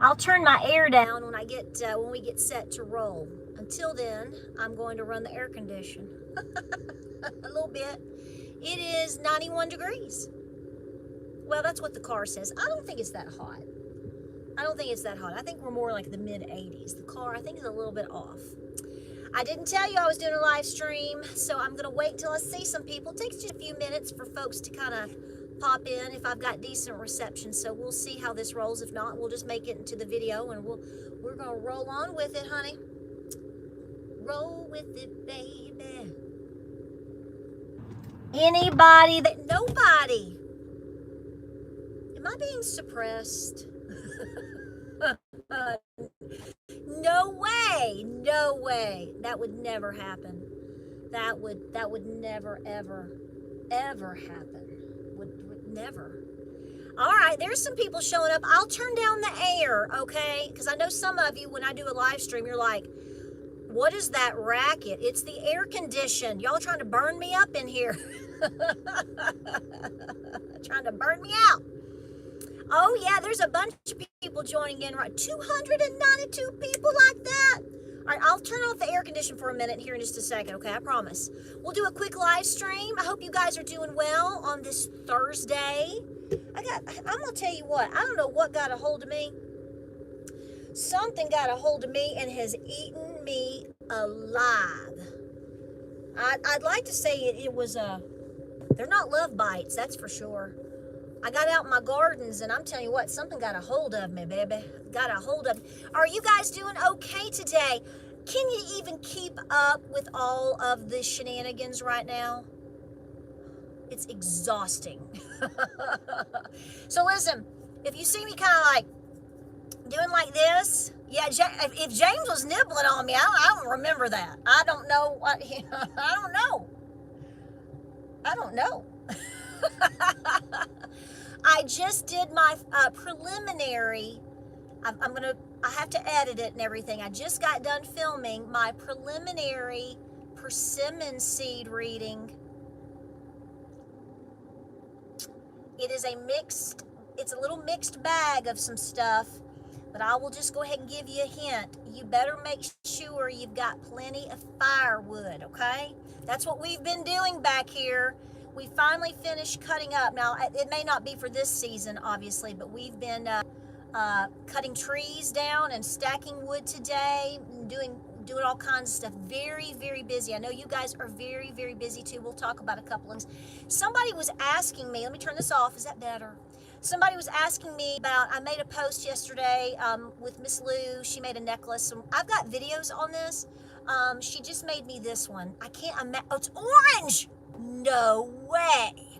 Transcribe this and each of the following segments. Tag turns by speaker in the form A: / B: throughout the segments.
A: I'll turn my air down when we get set to roll. Until then, I'm going to run the air condition a little bit. It is 91 degrees. Well, that's what the car says. I don't think it's that hot. I think we're more like the mid 80s. The car, I think, is a little bit off. I didn't tell you I was doing a live stream, so I'm going to wait till I see some people. It takes just a few minutes for folks to kind of pop in if I've got decent reception, so we'll see how this rolls. If not, we'll just make it into the video, and we're going to roll on with it, honey. Roll with it, baby. Nobody. Am I being suppressed? No way. That would never happen. That would never, ever happen. Would never. All right, there's some people showing up. I'll turn down the air, okay? Because I know some of you, when I do a live stream, you're like, what is that racket? It's the air condition. Y'all are trying to burn me up in here. Trying to burn me out. Oh, yeah, there's a bunch of people joining in, right? 292 people like that. All right, I'll turn off the air condition for a minute here in just a second, okay? I promise. We'll do a quick live stream. I hope you guys are doing well on this Thursday. I'm going to tell you what. I don't know what got a hold of me. Something got a hold of me and has eaten me alive. I'd like to say it was they're not love bites, that's for sure. I got out in my gardens, and I'm telling you what, something got a hold of me, baby. Got a hold of me. Are you guys doing okay today? Can you even keep up with all of the shenanigans right now? It's exhausting. So listen, if you see me kind of like doing like this, yeah, if James was nibbling on me, I don't remember that. I don't know what, I don't know. I just did my preliminary. I have to edit it and everything. I just got done filming my preliminary persimmon seed reading. It's a little mixed bag of some stuff, but I will just go ahead and give you a hint. You better make sure you've got plenty of firewood, okay? That's what we've been doing back here. We finally finished cutting up. Now, it may not be for this season, obviously, but we've been cutting trees down and stacking wood today, and doing all kinds of stuff. Very, very busy. I know you guys are very, very busy too. We'll talk about a couple of things. Somebody was asking me, let me turn this off. Is that better? Somebody was asking me about, I made a post yesterday with Miss Lou. She made a necklace. I've got videos on this. She just made me this one. Oh, it's orange. No way.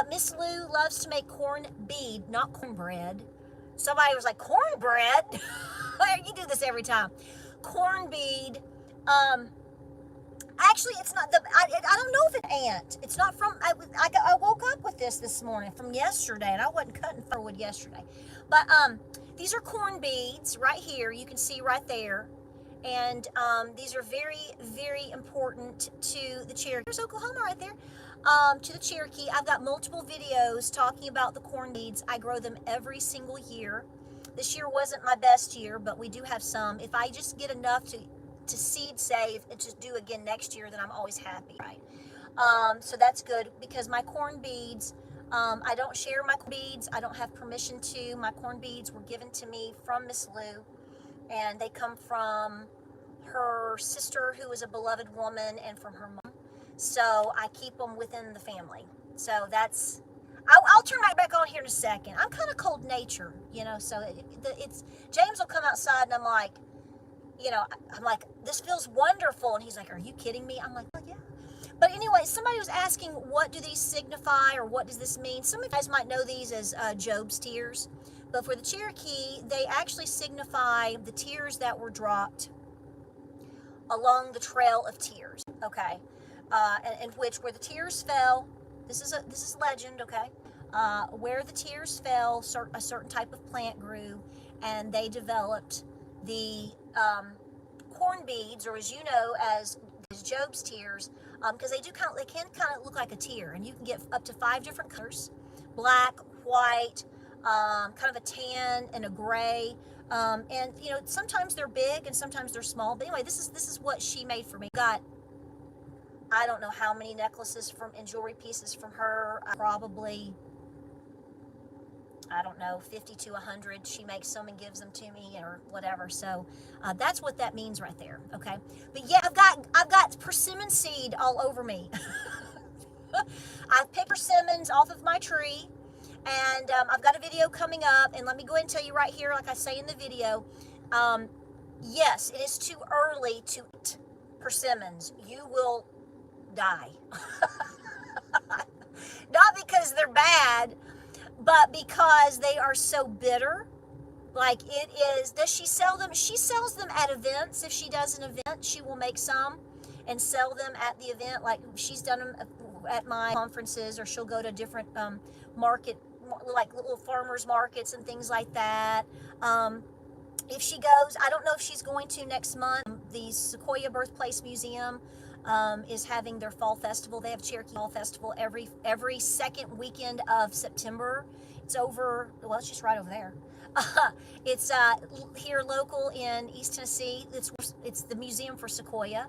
A: Miss Lou loves to make corn bead, not cornbread. Somebody was like, cornbread? You do this every time. Corn bead. Actually, it's not I don't know if it's ant. It's not from, I woke up with this morning from yesterday, and I wasn't cutting firewood yesterday. But these are corn beads right here. You can see right there. And these are very, very important to the Cherokee. There's Oklahoma right there. To the Cherokee. I've got multiple videos talking about the corn beads. I grow them every single year. This year wasn't my best year, but we do have some. If I just get enough to seed save and just do again next year, then I'm always happy, right? So that's good, because my corn beads, I don't share my beads. I don't have permission to. My corn beads were given to me from Miss Lou, and they come from her sister, who is a beloved woman, and from her mom. So I keep them within the family. So that's, I'll turn right back on here in a second. I'm kind of cold nature, so it's James will come outside, and I'm like, this feels wonderful. And he's like, are you kidding me? I'm like, well, yeah. But anyway, somebody was asking, what do these signify, or what does this mean? Some of you guys might know these as Job's tears. But for the Cherokee, they actually signify the tears that were dropped along the trail of tears, okay? And where the tears fell, this is legend, okay? Where the tears fell, a certain type of plant grew, and they developed the corn beads, or as you know, as Job's tears, because they can kind of look like a tear, and you can get up to 5 different colors: black, white, kind of a tan, and a gray. And you know, sometimes they're big and sometimes they're small. But anyway, this is what she made for me. Got, I don't know how many necklaces from and jewelry pieces from her. Probably, I don't know, 50 to 100. She makes them and gives them to me or whatever. So that's what that means right there. Okay. But yeah, I've got persimmon seed all over me. I've picked persimmons off of my tree, and I've got a video coming up. And let me go ahead and tell you right here, like I say in the video, yes, it is too early to eat persimmons. You will die. Not because they're bad, but because they are so bitter. Like it is. Does she sell them? She sells them at events. If she does an event, she will make some and sell them at the event. Like she's done them at my conferences, or she'll go to different market, like little farmers markets and things like that. If she goes, I don't know if she's going to next month. The Sequoia Birthplace Museum is having their fall festival. They have Cherokee Fall Festival every second weekend of September. It's over, well, it's just right over there. It's here local in East Tennessee. It's the Museum for Sequoia.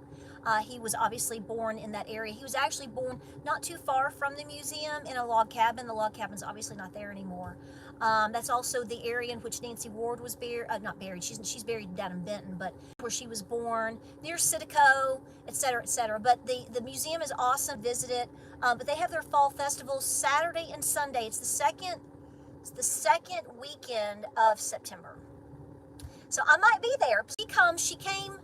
A: He was obviously born in that area. He was actually born not too far from the museum in a log cabin. The log cabin's obviously not there anymore. That's also the area in which Nancy Ward was buried. Not buried. She's buried down in Benton, but where she was born, near Sitico, etc., etc. But the museum is awesome. Visit it. But they have their fall festival Saturday and Sunday. It's the second weekend of September. So I might be there. She came,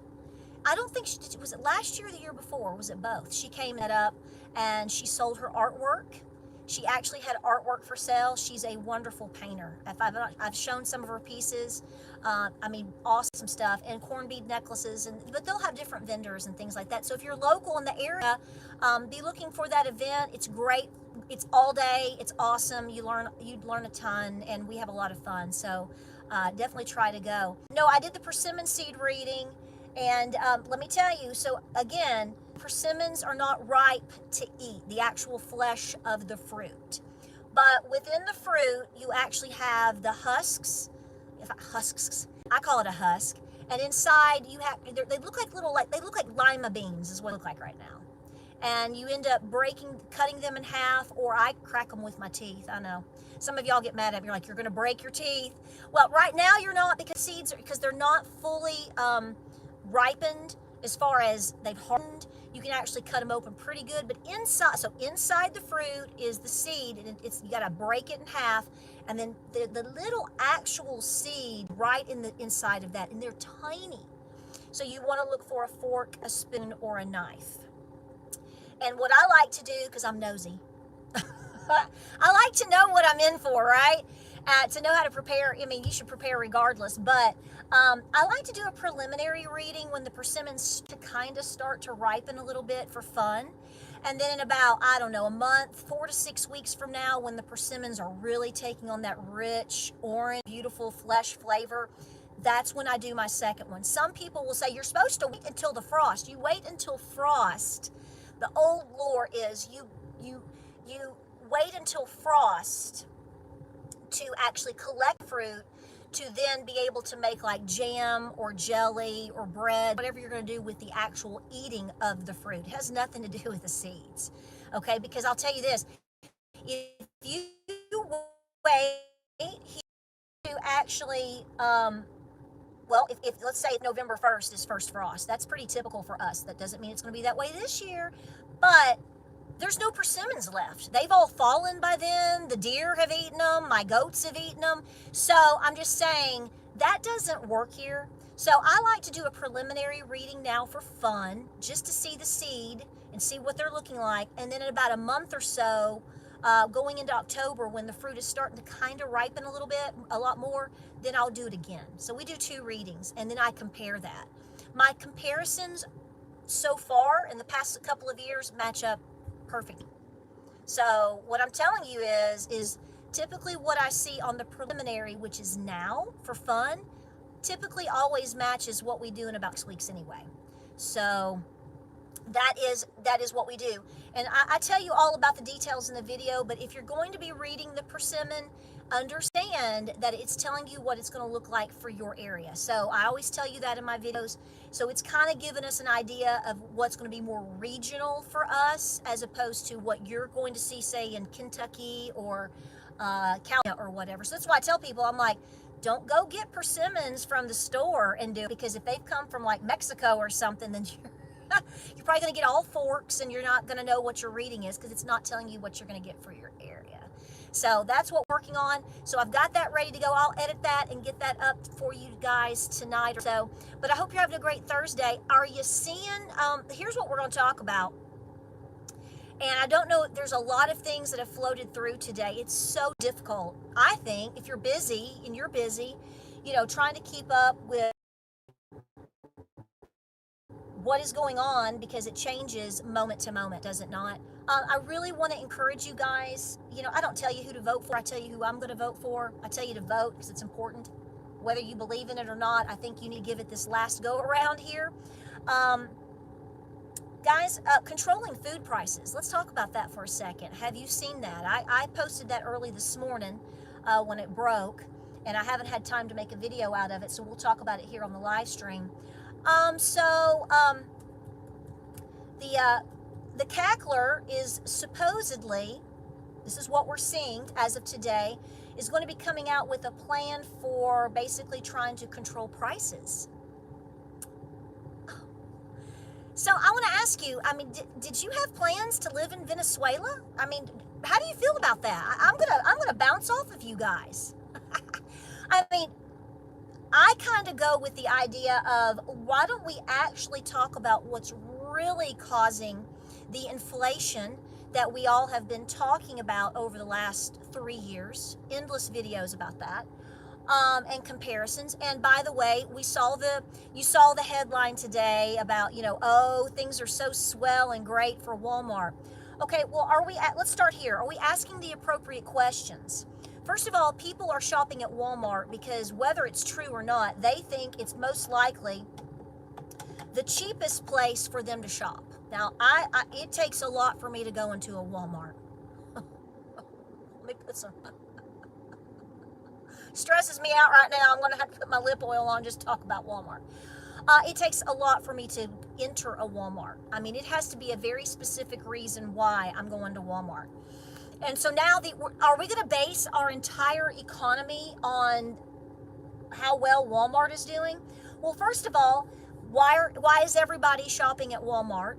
A: I don't think was it last year or the year before? Was it both? She came up and she sold her artwork. She actually had artwork for sale. She's a wonderful painter. I've shown some of her pieces. I mean, awesome stuff. And corn bead necklaces. But they'll have different vendors and things like that. So if you're local in the area, be looking for that event. It's great. It's all day. It's awesome. You'd learn a ton, and we have a lot of fun. So definitely try to go. No, I did the persimmon seed reading, and let me tell you. So again, persimmons are not ripe to eat, the actual flesh of the fruit. But within the fruit, you actually have the husks. Husks. I call it a husk. And inside, they look like lima beans is what they look like right now. And you end up cutting them in half, or I crack them with my teeth. I know. Some of y'all get mad at me. You're like, you're going to break your teeth. Well, right now you're not, because they're not fully ripened as far as they've hardened. You can actually cut them open pretty good. But inside the fruit is the seed, and you got to break it in half. And then the little actual seed right in the inside of that, and they're tiny. So you want to look for a fork, a spoon, or a knife. And what I like to do, because I'm nosy, I like to know what I'm in for, right? To know how to prepare. I mean, you should prepare regardless, but I like to do a preliminary reading when the persimmons kind of start to ripen a little bit for fun. And then in about, I don't know, a month, 4 to 6 weeks from now, when the persimmons are really taking on that rich, orange, beautiful flesh flavor, that's when I do my second one. Some people will say, you're supposed to wait until the frost. You wait until frost. The old lore is you wait until frost to actually collect fruit, to then be able to make like jam or jelly or bread, whatever you're going to do with the actual eating of the fruit. It has nothing to do with the seeds, okay? Because I'll tell you this, if you wait to actually, well, if let's say November 1st is first frost, that's pretty typical for us. That doesn't mean it's going to be that way this year, but there's no persimmons left. They've all fallen by then. The deer have eaten them. My goats have eaten them. So I'm just saying that doesn't work here. So I like to do a preliminary reading now for fun, just to see the seed and see what they're looking like. And then in about a month or so, going into October, when the fruit is starting to kind of ripen a little bit, a lot more, then I'll do it again. So we do 2 readings, and then I compare that. My comparisons so far in the past couple of years match up perfectly. So what I'm telling you is typically what I see on the preliminary, which is now for fun, typically always matches what we do in about 6 weeks anyway. So that is what we do. And I tell you all about the details in the video, but if you're going to be reading the persimmon, understand that it's telling you what it's going to look like for your area. So I always tell you that in my videos. So it's kind of giving us an idea of what's going to be more regional for us, as opposed to what you're going to see, say, in Kentucky or California or whatever. So that's why I tell people, I'm like, don't go get persimmons from the store and do it, because if they've come from like Mexico or something, then you're probably going to get all forks, and you're not going to know what your reading is, because it's not telling you what you're going to get for your area. So that's what we're working on. So I've got that ready to go. I'll edit that and get that up for you guys tonight or so. But I hope you're having a great Thursday. Are you seeing, here's what we're going to talk about. And I don't know, there's a lot of things that have floated through today. It's so difficult, I think, if you're busy, and you're busy, trying to keep up with what is going on, because it changes moment to moment, does it not? I really want to encourage you guys. I don't tell you who to vote for. I tell you who I'm going to vote for. I tell you to vote because it's important. Whether you believe in it or not, I think you need to give it this last go around here. Guys, controlling food prices. Let's talk about that for a second. Have you seen that? I posted that early this morning when it broke, and I haven't had time to make a video out of it, so we'll talk about it here on the live stream. The cackler is supposedly, this is what we're seeing as of today, is going to be coming out with a plan for basically trying to control prices. So I want to ask you, did you have plans to live in Venezuela? How do you feel about that? I'm gonna bounce off of you guys. I kind of go with the idea of, why don't we actually talk about what's really causing the inflation that we all have been talking about over the last 3 years, endless videos about that, and comparisons. And by the way, you saw the headline today about, oh, things are so swell and great for Walmart. Okay, well, let's start here. Are we asking the appropriate questions? First of all, people are shopping at Walmart because, whether it's true or not, they think it's most likely the cheapest place for them to shop. Now, it takes a lot for me to go into a Walmart. Let me put some... Stresses me out right now. I'm going to have to put my lip oil on just to talk about Walmart. It takes a lot for me to enter a Walmart. It has to be a very specific reason why I'm going to Walmart. And so now, are we going to base our entire economy on how well Walmart is doing? Well, first of all, why is everybody shopping at Walmart?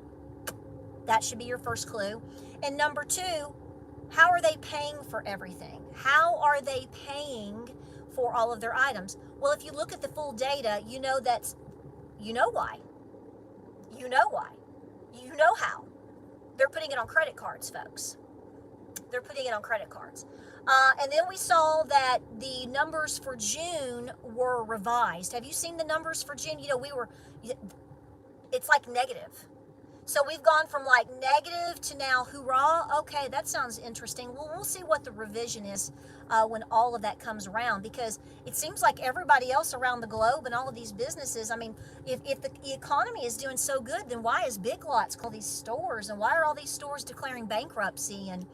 A: That should be your first clue. And number two, how are they paying for everything? How are they paying for all of their items? Well, if you look at the full data, you know why. You know how. They're putting it on credit cards, folks. They're putting it on credit cards. And then we saw that the numbers for June were revised. Have you seen the numbers for June? It's like negative. So we've gone from like negative to now hoorah. Okay, that sounds interesting. Well, we'll see what the revision is when all of that comes around, because it seems like everybody else around the globe and all of these businesses, if the economy is doing so good, then why is Big Lots called these stores, and why are all these stores declaring bankruptcy, and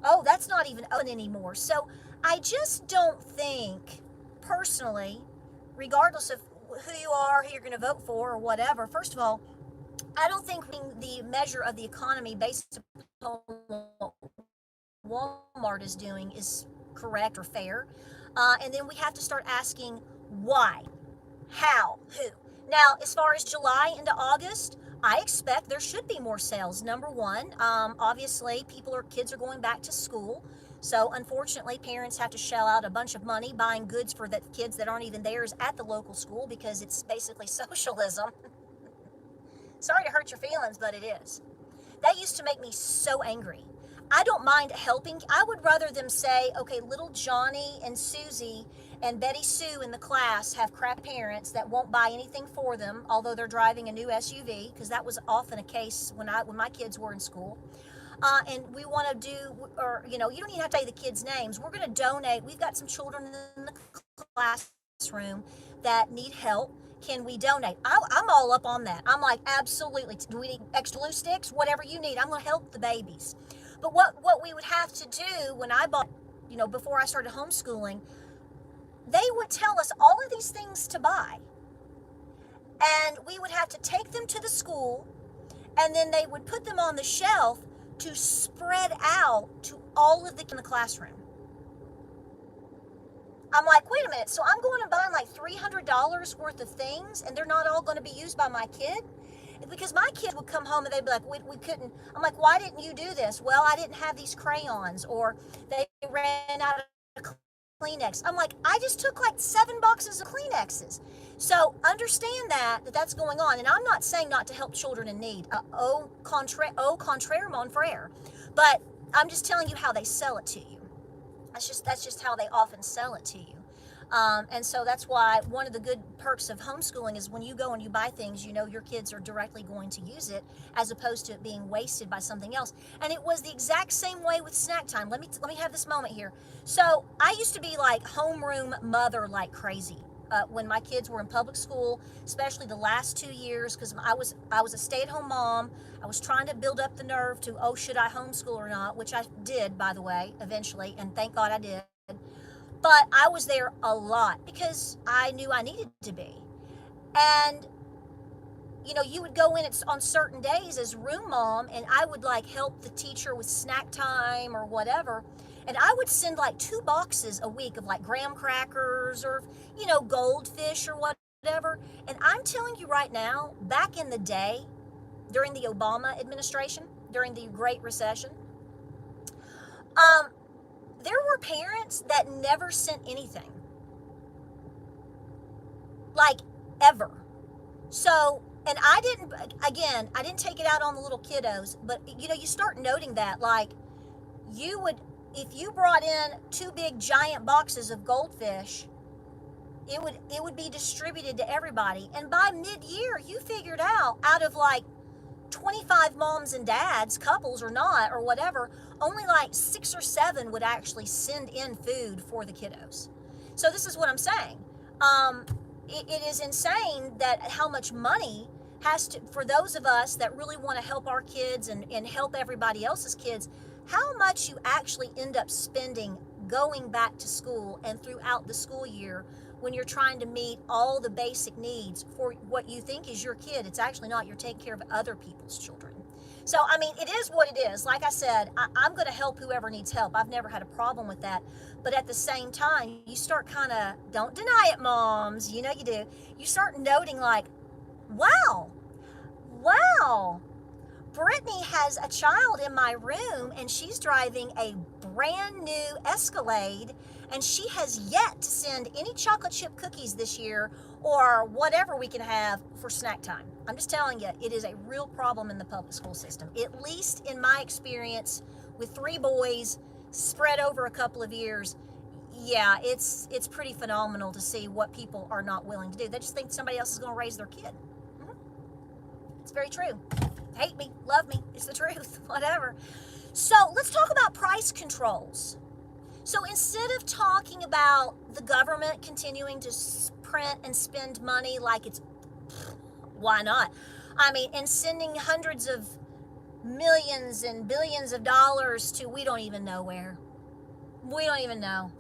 A: oh, that's not even open anymore? So I just don't think, personally, regardless of who you are, who you're going to vote for or whatever, first of all, I don't think the measure of the economy based upon what Walmart is doing is correct or fair. And then we have to start asking why, how, who. Now, as far as July into August, I expect there should be more sales. Number one, obviously, kids are going back to school. So unfortunately, parents have to shell out a bunch of money buying goods for the kids that aren't even theirs at the local school, because it's basically socialism. Sorry to hurt your feelings, but it is. That used to make me so angry. I don't mind helping. I would rather them say, okay, little Johnny and Susie and Betty Sue in the class have crap parents that won't buy anything for them, although they're driving a new SUV, because that was often a case when my kids were in school. And we want to do, or, you don't even have to say the kids' names. We're going to donate. We've got some children in the classroom that need help. Can we donate? I'm all up on that. I'm like, absolutely. Do we need extra glue sticks? Whatever you need. I'm going to help the babies. But what we would have to do when I bought, before I started homeschooling, they would tell us all of these things to buy. And we would have to take them to the school, and then they would put them on the shelf to spread out to all of the in the classroom. I'm like, wait a minute, so I'm going and buying like $300 worth of things, and they're not all going to be used by my kid? Because my kids would come home and they'd be like, we couldn't. I'm like, why didn't you do this? Well, I didn't have these crayons, or they ran out of Kleenex. I'm like, I just took like 7 boxes of Kleenexes. So understand that's going on. And I'm not saying not to help children in need. Au contraire, mon frere. But I'm just telling you how they sell it to you. That's just how they often sell it to you. And so that's why one of the good perks of homeschooling is when you go and you buy things, your kids are directly going to use it, as opposed to it being wasted by something else. And it was the exact same way with snack time. Let me have this moment here. So I used to be like homeroom mother like crazy when my kids were in public school, especially the last 2 years, because I was a stay-at-home mom. I was trying to build up the nerve to, should I homeschool or not, which I did, by the way, eventually, and thank God I did. But I was there a lot because I knew I needed to be. And, you would go in on certain days as room mom, and I would like help the teacher with snack time or whatever. And I would send like 2 boxes a week of like graham crackers or, goldfish or whatever. And I'm telling you right now, back in the day, during the Obama administration, during the Great Recession, there were parents that never sent anything. Like, ever. So, and I didn't take it out on the little kiddos, but, you start noting that, like, if you brought in 2 big giant boxes of goldfish, it would be distributed to everybody. And by mid-year, you figured out of like 25 moms and dads, couples or not, or whatever, only like 6 or 7 would actually send in food for the kiddos. So this is what I'm saying. It is insane that how much money for those of us that really want to help our kids and help everybody else's kids, how much you actually end up spending going back to school and throughout the school year when you're trying to meet all the basic needs for what you think is your kid. It's actually not. You're taking care of other people's children. So, it is what it is. Like I said, I'm going to help whoever needs help. I've never had a problem with that. But at the same time, you start don't deny it, moms. You do. You start noting like, wow, Brittany has a child in my room and she's driving a brand new Escalade and she has yet to send any chocolate chip cookies this year or whatever we can have for snack time. I'm just telling you, it is a real problem in the public school system. At least in my experience with 3 boys spread over a couple of years, yeah, it's pretty phenomenal to see what people are not willing to do. They just think somebody else is going to raise their kid. It's very true. Hate me, love me, it's the truth, whatever. So let's talk about price controls. So instead of talking about the government continuing to print and spend money like it's, why not? And sending hundreds of millions and billions of dollars to we don't even know where. We don't even know.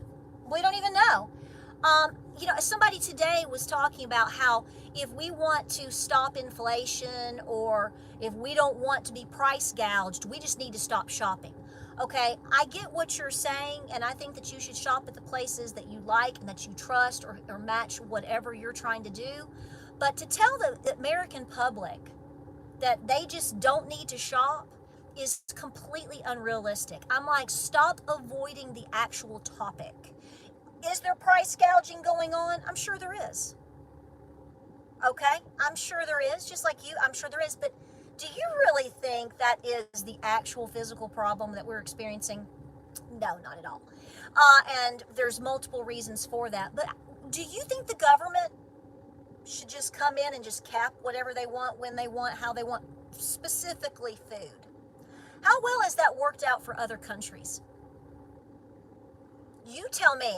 A: Somebody today was talking about how if we want to stop inflation or if we don't want to be price gouged, we just need to stop shopping. Okay, I get what you're saying, and I think that you should shop at the places that you like and that you trust or match whatever you're trying to do. But to tell the American public that they just don't need to shop is completely unrealistic. I'm like, stop avoiding the actual topic. Is there price gouging going on? I'm sure there is. Okay, I'm sure there is, just like you, I'm sure there is. But do you really think that is the actual physical problem that we're experiencing? No, not at all. And there's multiple reasons for that. But do you think the government should just come in and just cap whatever they want, when they want, how they want, specifically food? How well has that worked out for other countries? You tell me.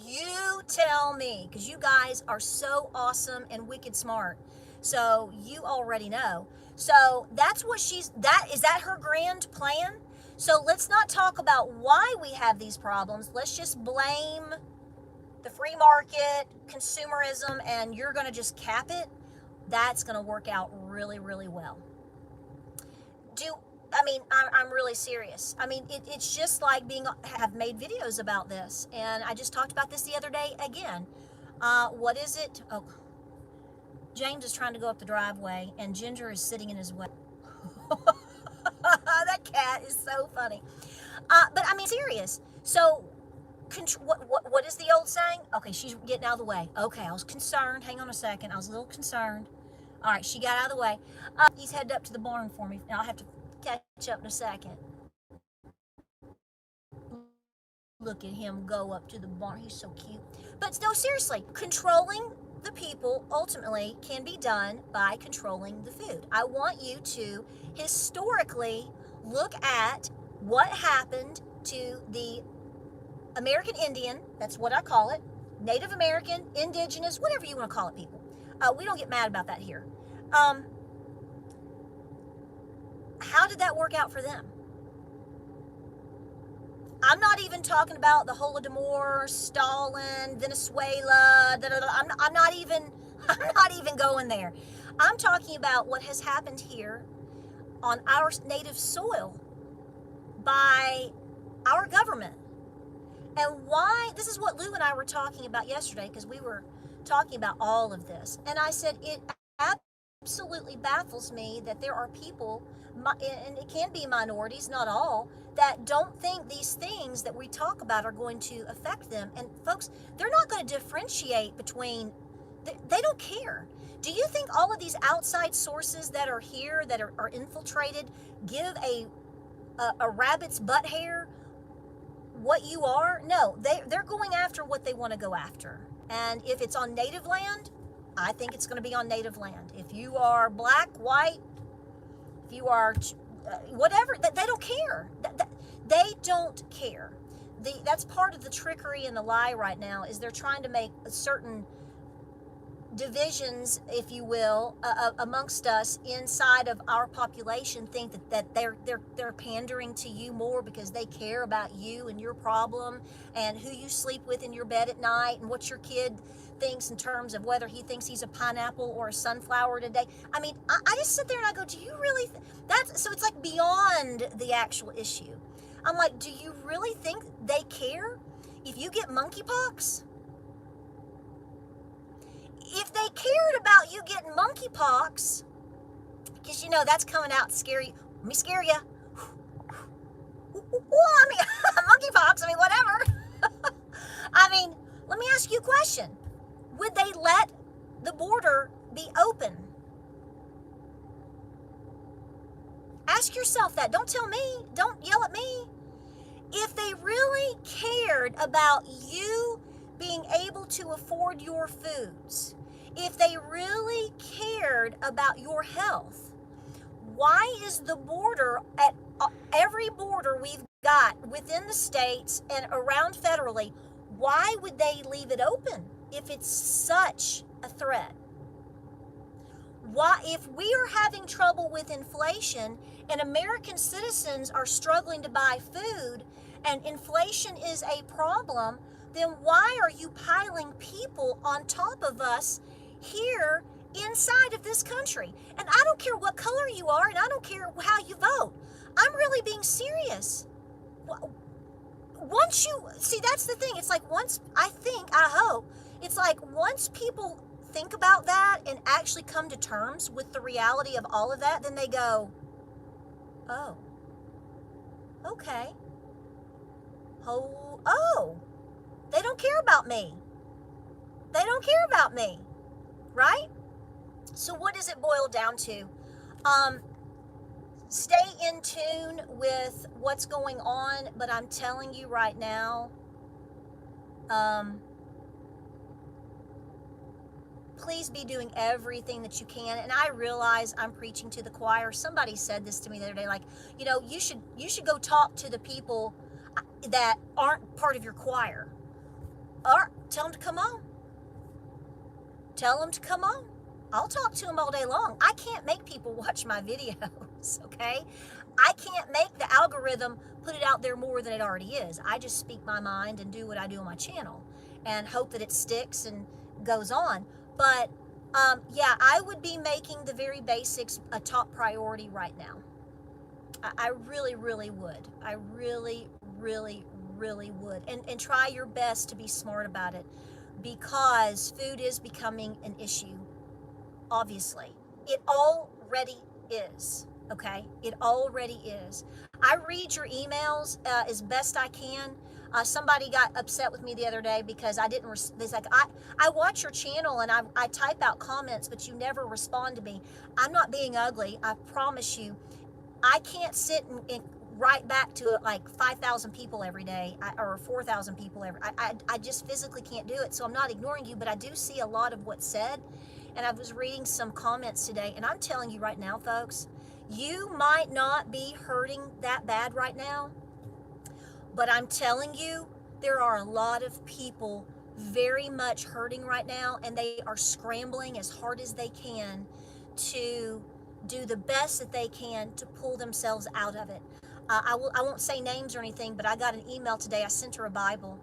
A: You tell me, because you guys are so awesome and wicked smart. So you already know. So that's what is that her grand plan? So let's not talk about why we have these problems. Let's just blame the free market, consumerism, and you're going to just cap it. That's going to work out really, really well. I'm really serious. I mean, it's just like have made videos about this, and I just talked about this the other day again. What is it? Oh, James is trying to go up the driveway, and Ginger is sitting in his way. That cat is so funny. But I mean, serious. So, what is the old saying? Okay, she's getting out of the way. Okay, I was concerned. Hang on a second. I was a little concerned. All right, she got out of the way. He's headed up to the barn for me. Now I'll have to catch up in a second. Look at him go up to the barn. He's so cute. But no, seriously, controlling the people ultimately can be done by controlling the food. I want you to historically look at what happened to the American Indian, that's what I call it, Native American, indigenous, whatever you want to call it, people. We don't get mad about that here. How did that work out for them? I'm not even talking about the Holodomor, Stalin, Venezuela. I'm not even going there. I'm talking about what has happened here on our native soil by our government. And why, this is what Lou and I were talking about yesterday, because we were talking about all of this. And I said, it absolutely baffles me that there are people, and it can be minorities, not all, that don't think these things that we talk about are going to affect them. And folks, they're not going to differentiate between, they don't care. Do you think all of these outside sources that are here, that are infiltrated, give a rabbit's butt hair what you are? No, they're going after what they want to go after. And if it's on native land, I think it's going to be on native land. If you are black, white, if you are whatever, they don't care. They don't care. That's part of the trickery and the lie right now, is they're trying to make certain divisions, if you will, amongst us inside of our population think that they're pandering to you more because they care about you and your problem and who you sleep with in your bed at night and what your kid thinks in terms of whether he thinks he's a pineapple or a sunflower today. I mean, I just sit there and I go, do you really so it's like beyond the actual issue. I'm like, do you really think they care if you get monkeypox? If they cared about you getting monkeypox, because you know that's coming out scary. Let me scare you. Well, I mean, monkeypox, I mean, whatever. I mean, let me ask you a question. Would they let the border be open? Ask yourself that. Don't tell me. Don't yell at me. If they really cared about you being able to afford your foods, if they really cared about your health, why is the border, at every border we've got within the states and around federally, why would they leave it open if it's such a threat? Why, if we are having trouble with inflation and American citizens are struggling to buy food and inflation is a problem, then why are you piling people on top of us here inside of this country? And I don't care what color you are, and I don't care how you vote. I'm really being serious. Once you, see, that's the thing. It's like I hope, it's like once people think about that and actually come to terms with the reality of all of that, then they go, oh, okay. Oh, they don't care about me. They don't care about me, right? So what does it boil down to? Stay in tune with what's going on, but I'm telling you right now, please be doing everything that you can. And I realize I'm preaching to the choir. Somebody said this to me the other day, like, you know, you should go talk to the people that aren't part of your choir. Or tell them to come on. Tell them to come on. I'll talk to them all day long. I can't make people watch my videos, okay? I can't make the algorithm put it out there more than it already is. I just speak my mind and do what I do on my channel and hope that it sticks and goes on. But yeah, I would be making the very basics a top priority right now. I really, really would. I really, really, really would. And try your best to be smart about it, because food is becoming an issue, obviously. It already is, okay? It already is. I read your emails as best I can. Somebody got upset with me the other day because I didn't, it's like, I watch your channel and I type out comments, but you never respond to me. I'm not being ugly, I promise you. I can't sit and write back to like 5,000 people every day, or 4,000 people every. I just physically can't do it. So I'm not ignoring you, but I do see a lot of what's said. And I was reading some comments today, and I'm telling you right now, folks, you might not be hurting that bad right now, but I'm telling you, there are a lot of people very much hurting right now, and they are scrambling as hard as they can to do the best that they can to pull themselves out of it. I won't say names or anything, but I got an email today. I sent her a Bible,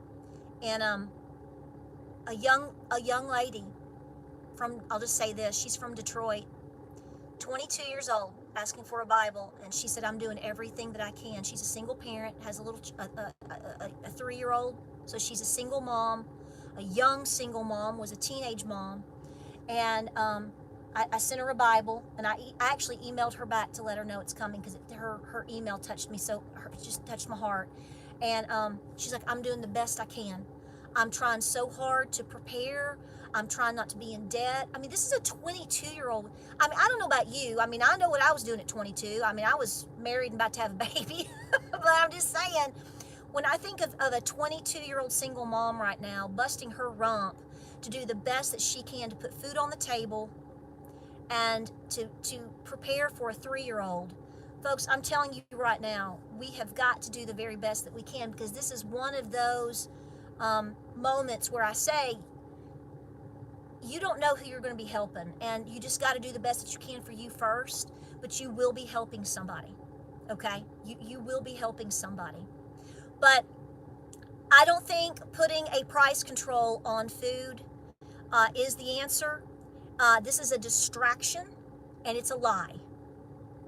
A: and a young lady from, I'll just say this, she's from Detroit, 22 years old, asking for a Bible, and she said, I'm doing everything that I can. She's a single parent, has a little a 3-year-old, so she's a single mom, a young single mom, was a teenage mom, and I sent her a Bible, and I actually emailed her back to let her know it's coming, because her email touched me, it just touched my heart. And she's like, I'm doing the best I can. I'm trying so hard to prepare. I'm trying not to be in debt. I mean, this is a 22-year-old. I mean, I don't know about you. I mean, I know what I was doing at 22. I mean, I was married and about to have a baby. But I'm just saying, when I think of a 22-year-old single mom right now, busting her rump to do the best that she can to put food on the table, and to prepare for a 3-year-old. Folks, I'm telling you right now, we have got to do the very best that we can, because this is one of those moments where I say, you don't know who you're going to be helping, and you just got to do the best that you can for you first, but you will be helping somebody, okay? You will be helping somebody. But I don't think putting a price control on food is the answer. This is a distraction, and it's a lie.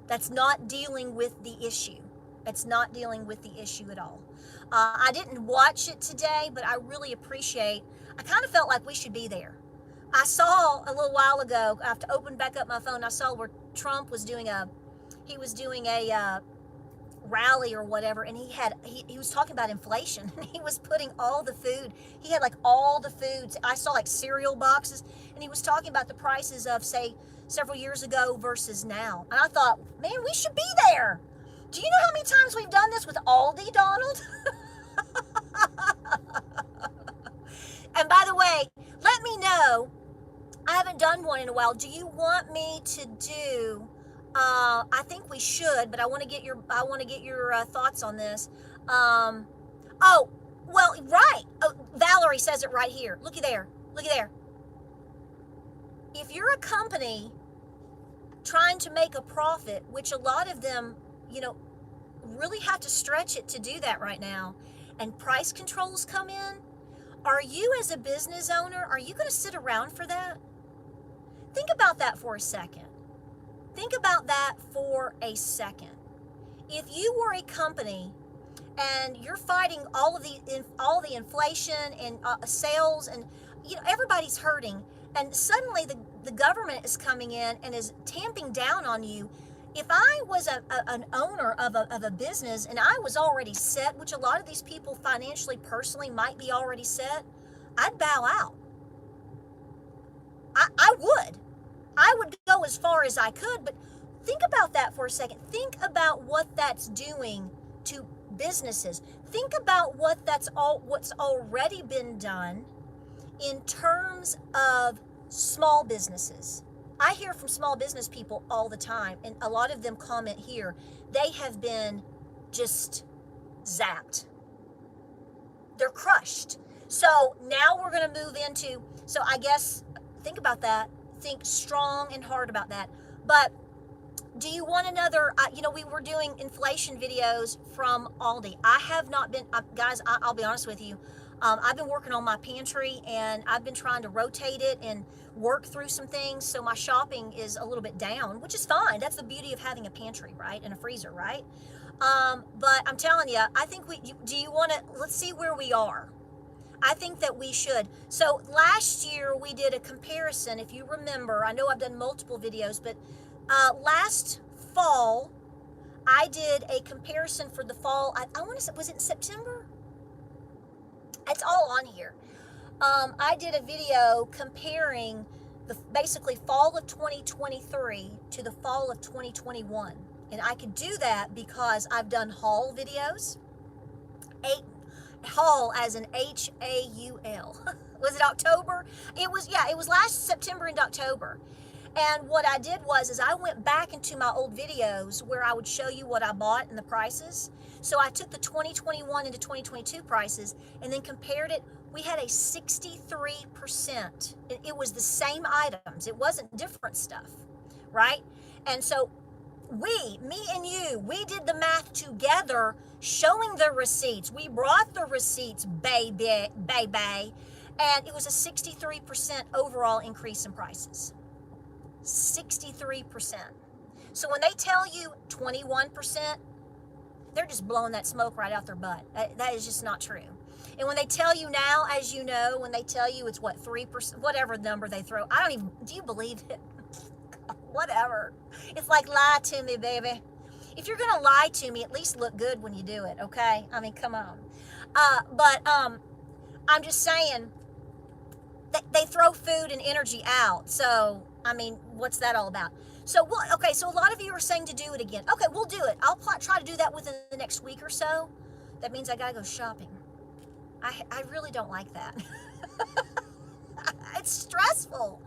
A: That's not dealing with the issue. It's not dealing with the issue at all. I didn't watch it today, but I really appreciate, I kind of felt like we should be there. I saw a little while ago, I have to open back up my phone, I saw where Trump was doing a rally or whatever, and he was talking about inflation. He was putting all the food, he had like all the foods, I saw like cereal boxes, and he was talking about the prices of, say, several years ago versus now. And I thought, man, we should be there. Do you know how many times we've done this with Aldi, Donald? And by the way, let me know, I haven't done one in a while. Do you want me to do, I think we should, but I want to get your thoughts on this. Oh, well, right. Oh, Valerie says it right here. Looky there. Looky there. If you're a company trying to make a profit, which a lot of them, really have to stretch it to do that right now, and price controls come in, are you as a business owner, are you going to sit around for that? Think about that for a second. Think about that for a second. If you were a company and you're fighting all the inflation and sales, and everybody's hurting, and suddenly the government is coming in and is tamping down on you. If I was an owner of a business and I was already set, which a lot of these people financially, personally might be already set, I'd bow out. I would go as far as I could, but think about that for a second. Think about what that's doing to businesses. Think about what's already been done in terms of small businesses. I hear from small business people all the time, and a lot of them comment here. They have been just zapped. They're crushed. So now we're going to move into, I guess, think about that. Think strong and hard about that. But Do you want another, we were doing inflation videos from Aldi. I have not been, guys, I'll be honest with you. I've been working on my pantry, and I've been trying to rotate it and work through some things. So my shopping is a little bit down, which is fine. That's the beauty of having a pantry, right? And a freezer, right? But I'm telling you, I think do you want to, let's see where we are. I think that we should. So last year we did a comparison. If you remember, I know I've done multiple videos, but last fall, I did a comparison for the fall. I want to say, was it in September? It's all on here. I did a video comparing the basically fall of 2023 to the fall of 2021. And I could do that because I've done haul videos. Haul as in H-A-U-L. Was it October? It was last September and October. And what I did was I went back into my old videos where I would show you what I bought and the prices. So I took the 2021 into 2022 prices and then compared it. We had a 63%. It was the same items. It wasn't different stuff, right? And so me and you, we did the math together, showing the receipts. We brought the receipts, baby. And it was a 63% overall increase in prices. 63%. So when they tell you 21%, they're just blowing that smoke right out their butt. That is just not true. And when they tell you now, as you know, when they tell you it's what, 3%, whatever number they throw, do you believe it? Whatever. It's like, lie to me, baby. If you're gonna lie to me, at least look good when you do it, okay? I mean, come on. But I'm just saying, they throw food and energy out. So, I mean, what's that all about? So, okay, so a lot of you are saying to do it again. Okay, we'll do it. I'll try to do that within the next week or so. That means I gotta go shopping. I really don't like that. It's stressful.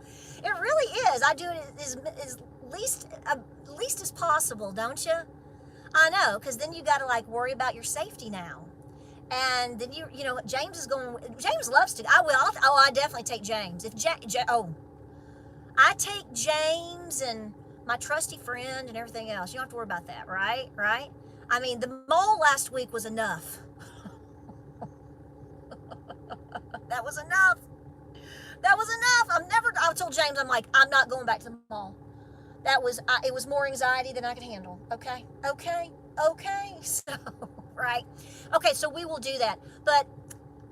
A: It really is. I do it as least as possible, don't you? I know, because then you got to like worry about your safety now. And then James loves to. I definitely take James. I take James and my trusty friend and everything else. You don't have to worry about that, right? Right? I mean, the mall last week was enough. That was enough. That was enough. I told James, I'm like, I'm not going back to the mall. It was more anxiety than I could handle. Okay. So, right. Okay. So we will do that. But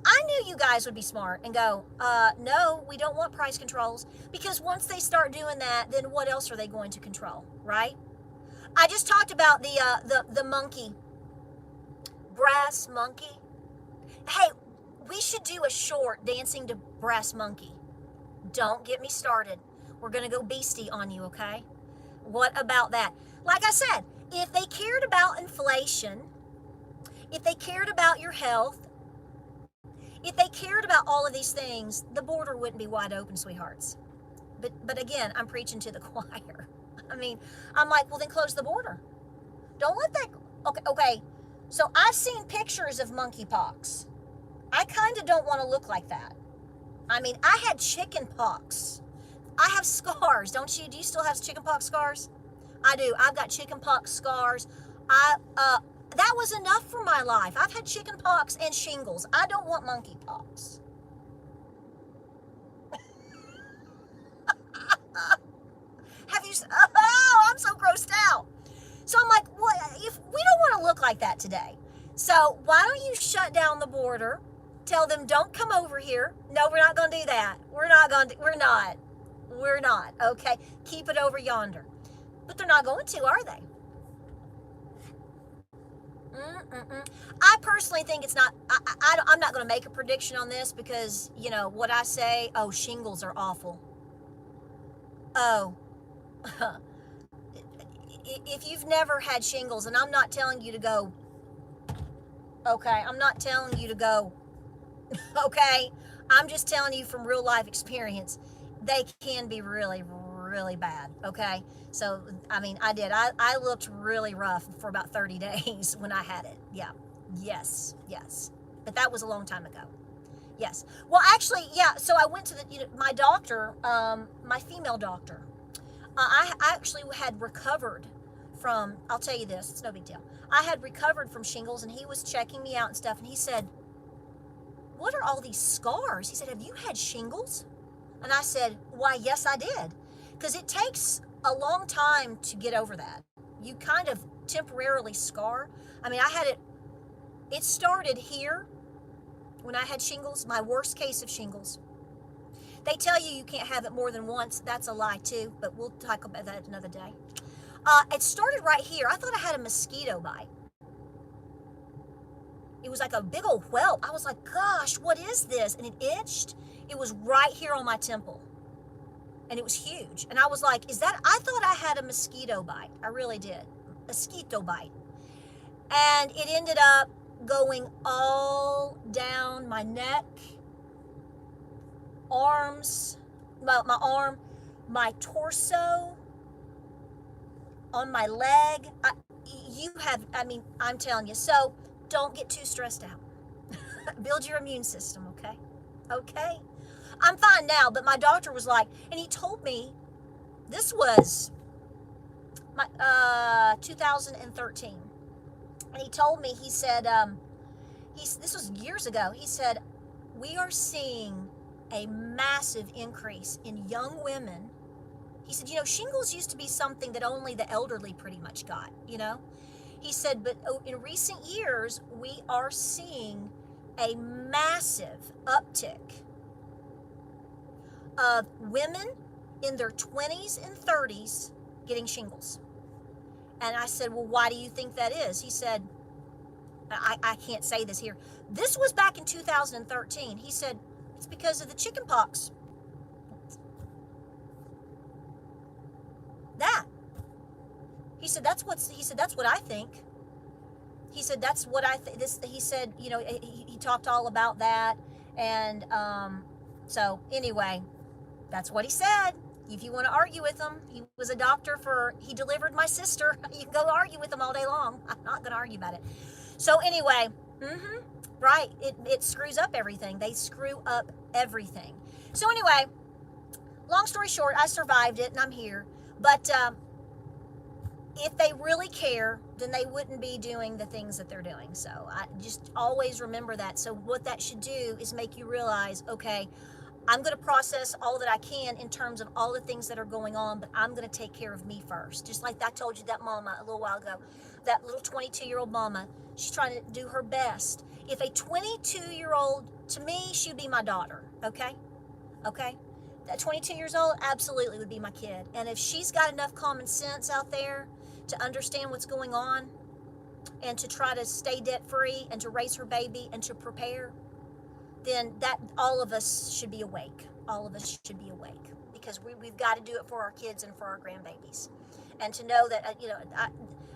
A: I knew you guys would be smart and go, no, we don't want price controls, because once they start doing that, then what else are they going to control? Right. I just talked about the monkey, brass monkey. Hey, we should do a short dancing to brass monkey. Don't get me started. We're going to go beastie on you, okay? What about that? Like I said, if they cared about inflation, if they cared about your health, if they cared about all of these things, the border wouldn't be wide open, sweethearts. But again, I'm preaching to the choir. I mean, I'm like, well, then close the border. Don't let that... Okay. So I've seen pictures of monkeypox. I kind of don't want to look like that. I mean, I had chicken pox. I have scars, don't you? Do you still have chicken pox scars? I do. I've got chicken pox scars. That was enough for my life. I've had chicken pox and shingles. I don't want monkey pox. Have you? Oh, I'm so grossed out. So I'm like, what? If we don't want to look like that today, so why don't you shut down the border? Tell them, don't come over here. No, we're not going to do that. We're not. Okay. Keep it over yonder. But they're not going to, are they? I personally think it's not. I'm not going to make a prediction on this because, what I say, shingles are awful. If you've never had shingles, and I'm not telling you to go, okay, I'm not telling you to go, okay, I'm just telling you from real life experience, they can be really, really bad, okay? So, I mean, I looked really rough for about 30 days when I had it. Yeah. Yes. But that was a long time ago. Yes. Well, actually, yeah, so I went to my doctor, my female doctor. I actually had recovered from, I'll tell you this, it's no big deal. I had recovered from shingles, and he was checking me out and stuff, and he said, what are all these scars? He said, have you had shingles? And I said, why, yes, I did. Because it takes a long time to get over that. You kind of temporarily scar. I mean, I had it started here when I had shingles, my worst case of shingles. They tell you can't have it more than once. That's a lie too, but we'll talk about that another day. It started right here. I thought I had a mosquito bite. It was like a big old whelp. I was like, gosh, what is this? And it itched. It was right here on my temple. And it was huge. And I was like, I thought I had a mosquito bite. I really did. A mosquito bite. And it ended up going all down my neck, arms, my arm, my torso, on my leg. I'm telling you. So don't get too stressed out. Build your immune system, okay? Okay? I'm fine now, but my doctor was like, and he told me, this was my 2013. And he told me, he said, this was years ago. He said, we are seeing a massive increase in young women. He said, shingles used to be something that only the elderly pretty much got, He said, but in recent years, we are seeing a massive uptick of women in their 20s and 30s getting shingles. And I said, well, why do you think that is? He said, I can't say this here. This was back in 2013. He said, it's because of the chicken pox. That. He said, that's what I think. He said, that's what I think. He said, he talked all about that. And so anyway, that's what he said. If you want to argue with him, he was a doctor he delivered my sister. You can go argue with him all day long. I'm not going to argue about it. So anyway, right, it screws up everything. They screw up everything. So anyway, long story short, I survived it and I'm here. But if they really care, then they wouldn't be doing the things that they're doing. So I just always remember that. So what that should do is make you realize, okay, I'm going to process all that I can in terms of all the things that are going on, but I'm going to take care of me first. Just like I told you that mama a little while ago, that little 22-year-old mama, she's trying to do her best. If a 22-year-old, to me, she'd be my daughter, okay? Okay? That 22 years old absolutely would be my kid. And if she's got enough common sense out there to understand what's going on and to try to stay debt-free and to raise her baby and to prepare, then that all of us should be awake. All of us should be awake because we've got to do it for our kids and for our grandbabies. And to know that,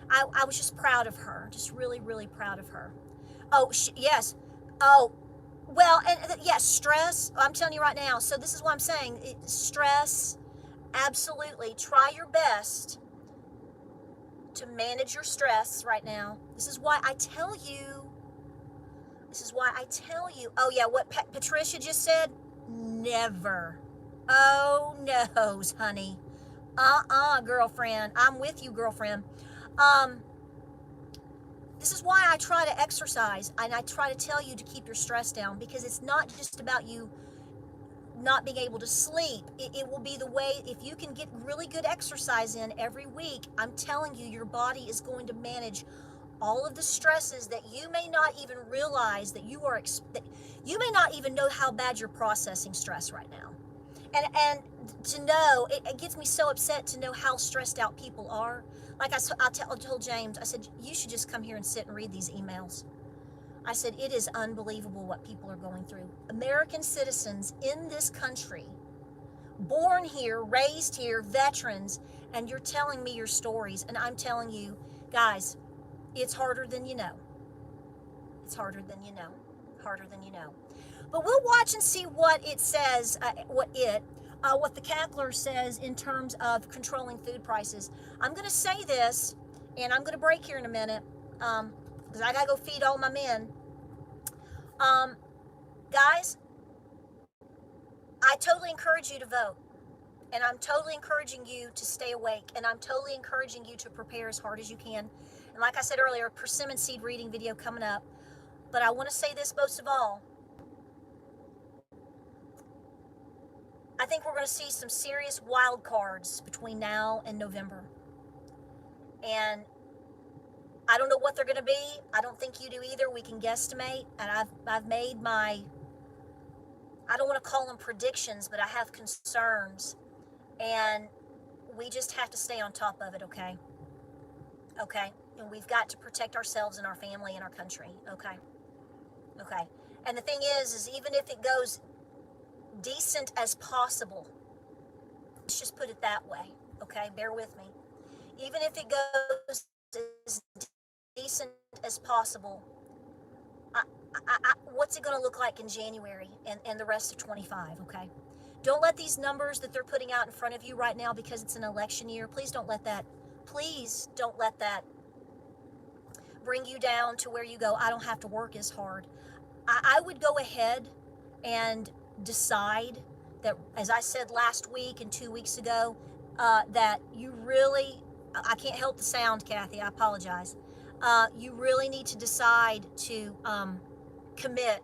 A: I was just proud of her, just really, really proud of her. Oh, yes. Oh, well, and yes, stress. I'm telling you right now. So this is what I'm saying. Stress, absolutely. Try your best to manage your stress right now. This is why I tell you. Oh, yeah, what Patricia just said? Never. Oh, no, honey. Girlfriend. I'm with you, girlfriend. This is why I try to exercise, and I try to tell you to keep your stress down, because it's not just about you not being able to sleep. It will be the way, if you can get really good exercise in every week, I'm telling you, your body is going to manage all of the stresses that you may not even realize that you are, that you may not even know how bad you're processing stress right now. And to know, it gets me so upset to know how stressed out people are. Like I told James, I said, you should just come here and sit and read these emails. I said, it is unbelievable what people are going through. American citizens in this country, born here, raised here, veterans, and you're telling me your stories, and I'm telling you, guys, it's harder than you know. It's harder than you know. Harder than you know. But we'll watch and see what it says, what the Cackler says in terms of controlling food prices. I'm going to say this, and I'm going to break here in a minute, because I got to go feed all my men. Guys, I totally encourage you to vote. And I'm totally encouraging you to stay awake. And I'm totally encouraging you to prepare as hard as you can. And like I said earlier, persimmon seed reading video coming up. But I want to say this most of all. I think we're going to see some serious wild cards between now and November. And I don't know what they're going to be. I don't think you do either. We can guesstimate. And I've made my, I don't want to call them predictions, but I have concerns. And we just have to stay on top of it, okay? Okay? And we've got to protect ourselves and our family and our country, okay? Okay. And the thing is even if it goes decent as possible, let's just put it that way, okay? Bear with me. Even if it goes as decent as possible, what's it going to look like in January and the rest of 25, okay? Don't let these numbers that they're putting out in front of you right now, because it's an election year, please don't let that bring you down to where you go, I don't have to work as hard. I would go ahead and decide that, as I said last week and 2 weeks ago, that you really, I can't help the sound, Kathy, I apologize. You really need to decide to commit.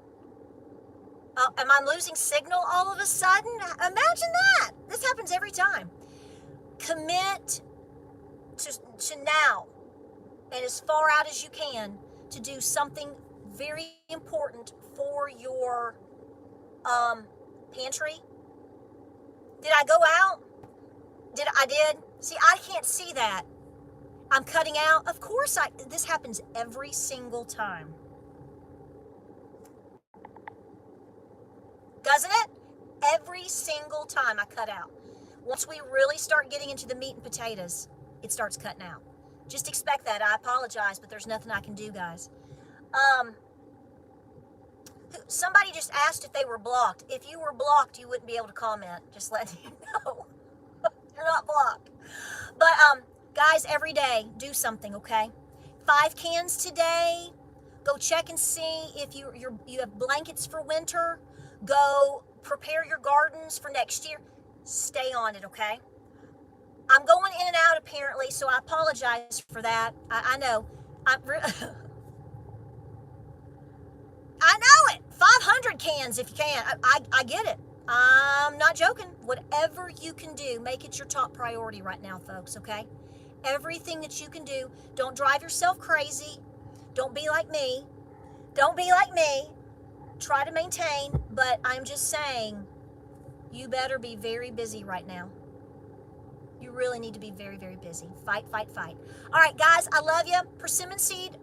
A: Am I losing signal all of a sudden? Imagine that. This happens every time. Commit to now, and as far out as you can, to do something very important for your pantry. Did I go out? I did? See, I can't see that. I'm cutting out. Of course, this happens every single time. Doesn't it? Every single time I cut out. Once we really start getting into the meat and potatoes, it starts cutting out. Just expect that. I apologize, but there's nothing I can do, guys. Somebody just asked if they were blocked. If you were blocked, you wouldn't be able to comment. Just letting you know. You're not blocked. But, guys, every day, do something, okay? 5 cans today. Go check and see if you have blankets for winter. Go prepare your gardens for next year. Stay on it, okay? I'm going in and out apparently, so I apologize for that. I know. I know it. 500 cans if you can. I get it. I'm not joking. Whatever you can do, make it your top priority right now, folks, okay? Everything that you can do. Don't drive yourself crazy. Don't be like me. Don't be like me. Try to maintain, but I'm just saying, you better be very busy right now. You really need to be very, very busy. Fight, fight, fight. All right, guys, I love you. Persimmon seed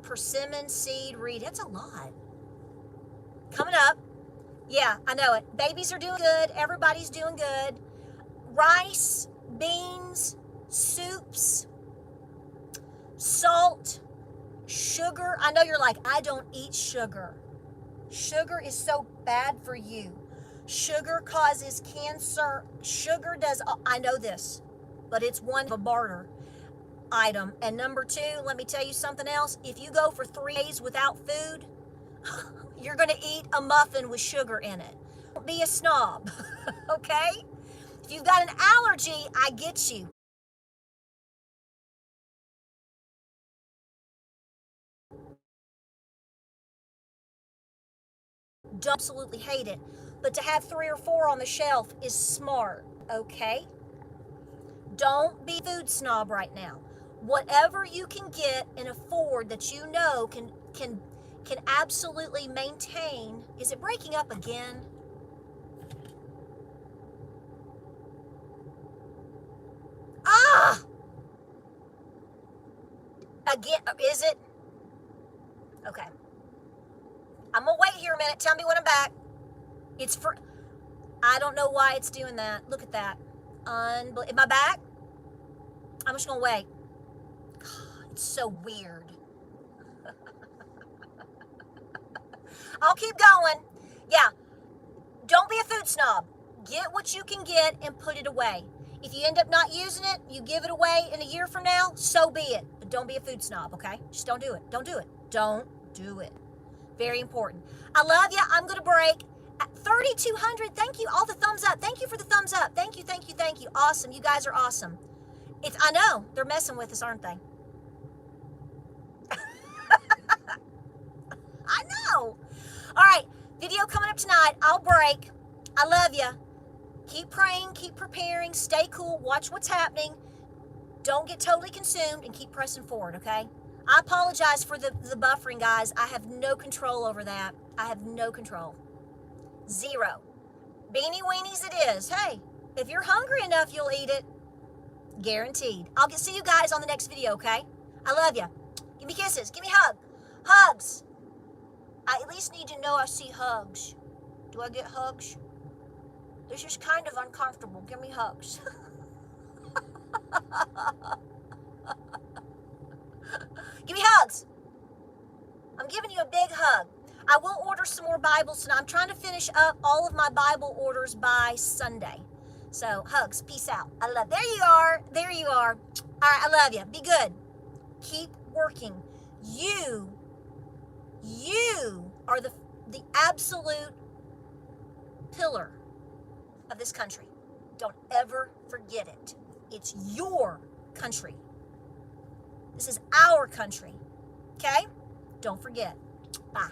A: persimmon seed read. That's a lot. Coming up. Yeah, I know it. Babies are doing good. Everybody's doing good. Rice, beans, soups, salt, sugar. I know you're like, I don't eat sugar. Sugar is so bad for you. Sugar causes cancer. Sugar does, I know this, but it's one of a barter item. And number 2, let me tell you something else. If you go for 3 days without food, you're going to eat a muffin with sugar in it. Don't be a snob, okay? If you've got an allergy, I get you. Don't absolutely hate it. But to have 3 or 4 on the shelf is smart, okay? Don't be food snob right now. Whatever you can get and afford that you know can absolutely maintain. Is it breaking up again? Ah! Again, is it? Okay. I'm gonna wait here a minute. Tell me when I'm back. It's for, I don't know why it's doing that. Look at that. Am I back? I'm just gonna wait. God, it's so weird. I'll keep going. Yeah. Don't be a food snob. Get what you can get and put it away. If you end up not using it, you give it away in a year from now, so be it. But don't be a food snob, okay? Just don't do it. Don't do it. Don't do it. Very important. I love you. I'm going to break. 3,200. Thank you. All the thumbs up. Thank you for the thumbs up. Thank you, thank you, thank you. Awesome. You guys are awesome. I know. They're messing with us, aren't they? I know. All right. Video coming up tonight. I'll break. I love you. Keep praying. Keep preparing. Stay cool. Watch what's happening. Don't get totally consumed and keep pressing forward, okay? I apologize for the buffering, guys. I have no control over that. I have no control. Zero. Beanie weenies it is. Hey, if you're hungry enough, you'll eat it. Guaranteed. I'll see you guys on the next video, okay? I love you. Give me kisses. Give me a hug. Hugs. I at least need to know I see hugs. Do I get hugs? This is kind of uncomfortable. Give me hugs. Give me hugs. I'm giving you a big hug. I will order some more Bibles tonight. I'm trying to finish up all of my Bible orders by Sunday. So, hugs. Peace out. I love. There you are. There you are. All right, I love you. Be good. Keep working. You are the absolute pillar of this country. Don't ever forget it. It's your country. This is our country. Okay? Don't forget. Bye.